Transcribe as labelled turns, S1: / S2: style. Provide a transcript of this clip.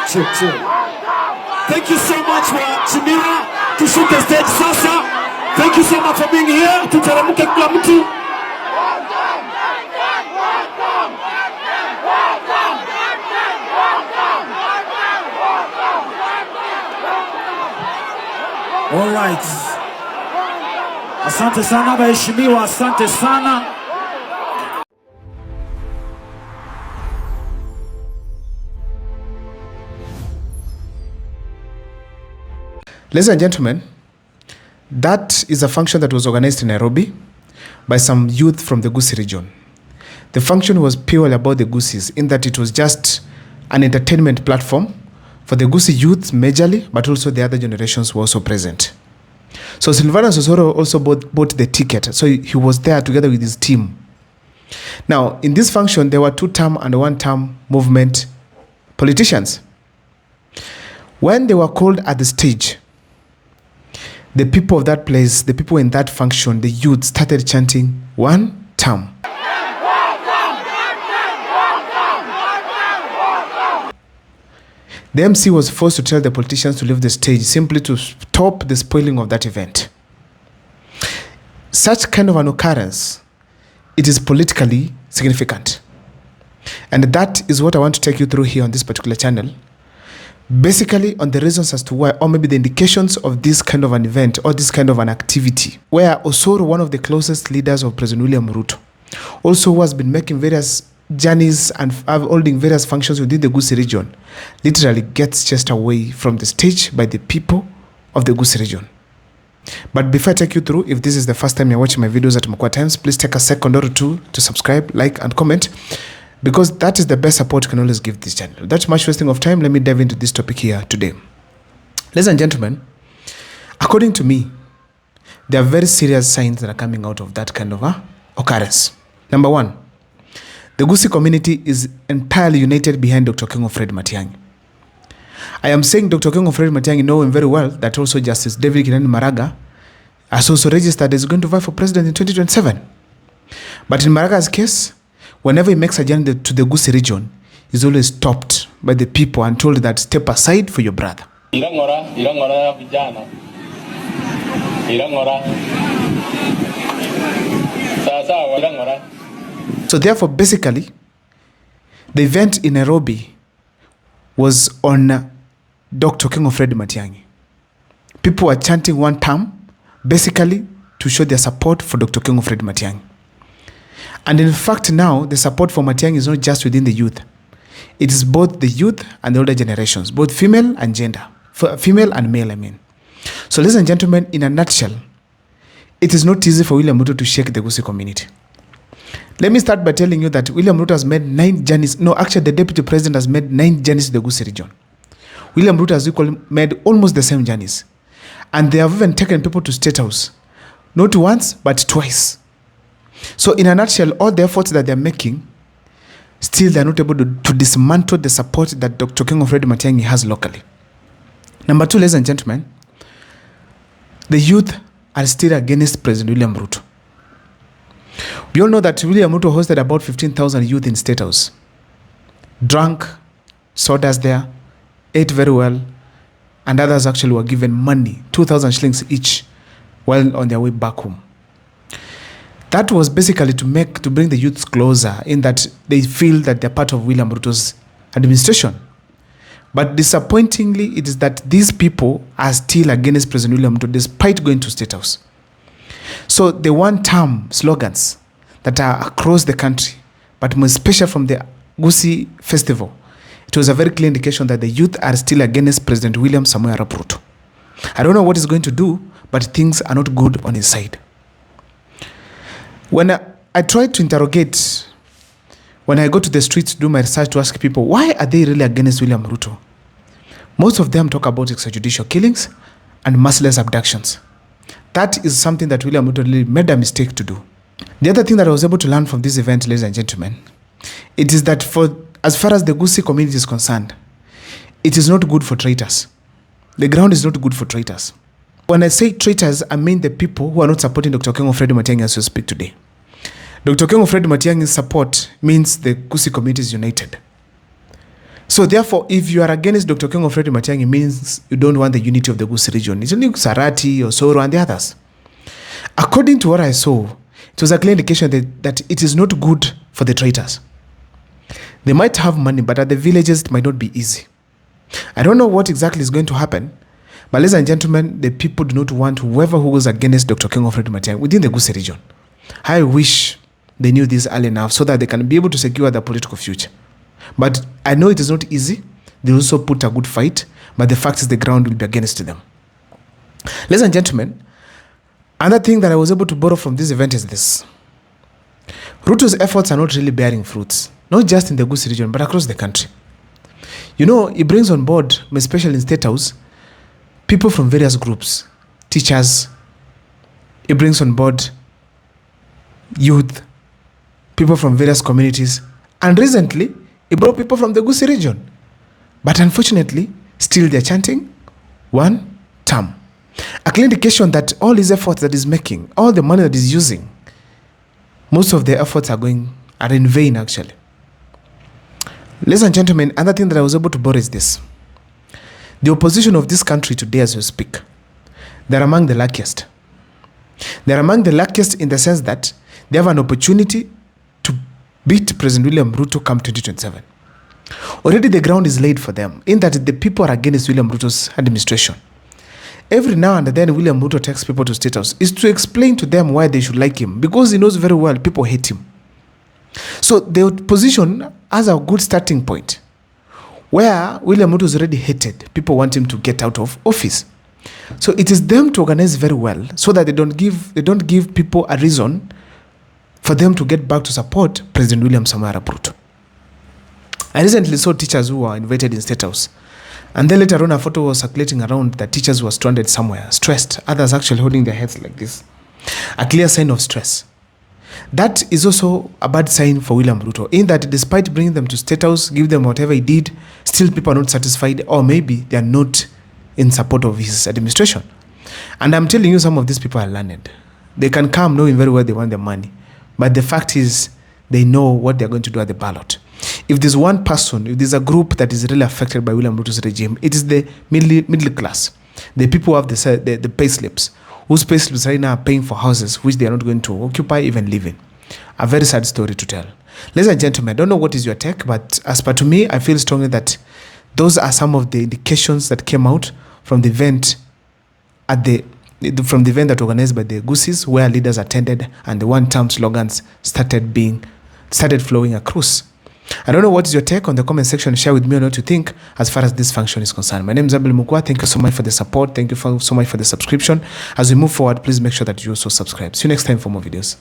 S1: Check. Thank you so much for Chimira to shoot the stage sasa. Thank you so much for being here. Tutaramuke kila mtu. All right. Asante sana waheshimiwa, asante sana.
S2: Ladies and gentlemen, that is a function that was organized in Nairobi by some youth from the Gusii region. The function was purely about the Gusiis, in that it was just an entertainment platform for the Gusii youth majorly, but also the other generations were also present. So Silvanus Osoro also bought the ticket, so he was there together with his team. Now, in this function, there were 2-term and 1-term movement politicians. When they were called at the stage, the people of that place, the people in that function, the youth started chanting 1 term. The MC was forced to tell the politicians to leave the stage simply to stop the spoiling of that event. Such kind of an occurrence, it is politically significant. And that is what I want to take you through here on this particular channel. Basically on the reasons as to why, or maybe the indications of this kind of an event or this kind of an activity, where Osoro, one of the closest leaders of President William Ruto, also who has been making various journeys and holding various functions within the Gusii region, literally gets chased away from the stage by the people of the Gusii region. But before I take you through, if this is the first time you're watching my videos at Mukwa Times, please take a second or two to subscribe, like, and comment, because that is the best support you can always give this channel. Without much wasting of time, let me dive into this topic here today. Ladies and gentlemen, according to me, there are very serious signs that are coming out of that kind of occurrence. Number one, the Gusii community is entirely united behind Dr. King Fred Matiang'i. I am saying Dr. King Fred Matiang'i know him very well, that also Justice David Kinani Maraga has also registered as going to vie for president in 2027. But in Maraga's case, whenever he makes a journey to the Gusii region, he's always stopped by the people and told that step aside for your brother. So therefore, basically, the event in Nairobi was on Dr. King Fred Matiang'i. People were chanting 1 term, basically to show their support for Dr. King Fred Matiang'i. And in fact, now the support for Matiang'i is not just within the youth. It is both the youth and the older generations, both female and gender, female and male, I mean. So ladies and gentlemen, in a nutshell, it is not easy for William Ruto to shake the Gusii community. Let me start by telling you that William Ruto has made 9 journeys. No, actually the deputy president has made 9 journeys to the Gusii region. William Ruto has made almost the same journeys. And they have even taken people to State House. Not once, but twice. So in a nutshell, all the efforts that they're making, still they're not able to dismantle the support that Dr. King Fred Matiang'i has locally. Number 2, ladies and gentlemen, the youth are still against President William Ruto. We all know that William Ruto hosted about 15,000 youth in State House. Drank, sodas there, ate very well, and others actually were given money, 2,000 shillings each, while on their way back home. That was basically to bring the youths closer, in that they feel that they're part of William Ruto's administration. But disappointingly, it is that these people are still against President William Ruto despite going to State House. So the 1 term slogans that are across the country, but more special from the Gusii festival, it was a very clear indication that the youth are still against President William Samoei Arap Ruto. I don't know what he's going to do, but things are not good on his side. When I tried to interrogate, when I go to the streets to do my research to ask people, why are they really against William Ruto? Most of them talk about extrajudicial killings and merciless abductions. That is something that William Ruto really made a mistake to do. The other thing that I was able to learn from this event, ladies and gentlemen, it is that as far as the Gusii community is concerned, it is not good for traitors. The ground is not good for traitors. When I say traitors, I mean the people who are not supporting Dr. King Fred Matiang'i as we speak today. Dr. King Fred Matiang'i's support means the Gusii community is united. So therefore, if you are against Dr. King of Fred Matiang'i, it means you don't want the unity of the Gusii region. It's only Sarati, Osoro, and the others. According to what I saw, it was a clear indication that it is not good for the traitors. They might have money, but at the villages, it might not be easy. I don't know what exactly is going to happen, but ladies and gentlemen, the people do not want whoever who goes against Dr. King of Fred Matiang'i within the Gusii region. I wish they knew this early enough so that they can be able to secure their political future. But I know it is not easy. They also put a good fight, but the fact is the ground will be against them. Ladies and gentlemen, another thing that I was able to borrow from this event is this. Ruto's efforts are not really bearing fruits, not just in the Gusii region, but across the country. You know, he brings on board, especially in State House, people from various groups, teachers. He brings on board youth, people from various communities. And recently, he brought people from the Gusii region. But unfortunately, still they're chanting one term. A clear indication that all his efforts that he's making, all the money that he's using, most of the efforts are in vain actually. Ladies and gentlemen, another thing that I was able to borrow is this. The opposition of this country today as we speak, they're among the luckiest. They're among the luckiest in the sense that they have an opportunity to beat President William Ruto come 2027. Already the ground is laid for them, in that the people are against William Ruto's administration. Every now and then, William Ruto takes people to State House is to explain to them why they should like him, because he knows very well people hate him. So the opposition has a good starting point, where William Ruto is already hated. People want him to get out of office. So it is them to organize very well, so that they don't give people a reason for them to get back to support President William Samoei Arap Ruto. I recently saw teachers who were invited in State House. And then later on, a photo was circulating around that teachers were stranded somewhere, stressed, others actually holding their heads like this. A clear sign of stress. That is also a bad sign for William Ruto, in that despite bringing them to State House, give them whatever he did, still people are not satisfied, or maybe they are not in support of his administration. And I'm telling you, some of these people are learned. They can come knowing very well they want their money. But the fact is, they know what they're going to do at the ballot. If there's one person, if there's a group that is really affected by William Ruto's regime, it is the middle class. The people who have the pay slips, whose pay slips right now are paying for houses which they are not going to occupy, even live in. A very sad story to tell. Ladies and gentlemen, I don't know what is your take, but as per to me, I feel strongly that those are some of the indications that came out from the event that organized by the Gusiis, where leaders attended and the one-term slogans started flowing across. I don't know what is your take on the comment section. Share with me on what you think as far as this function is concerned. My name is Abel Mukwa. Thank you so much for the support. Thank you so much for the subscription. As we move forward, please make sure that you also subscribe. See you next time for more videos.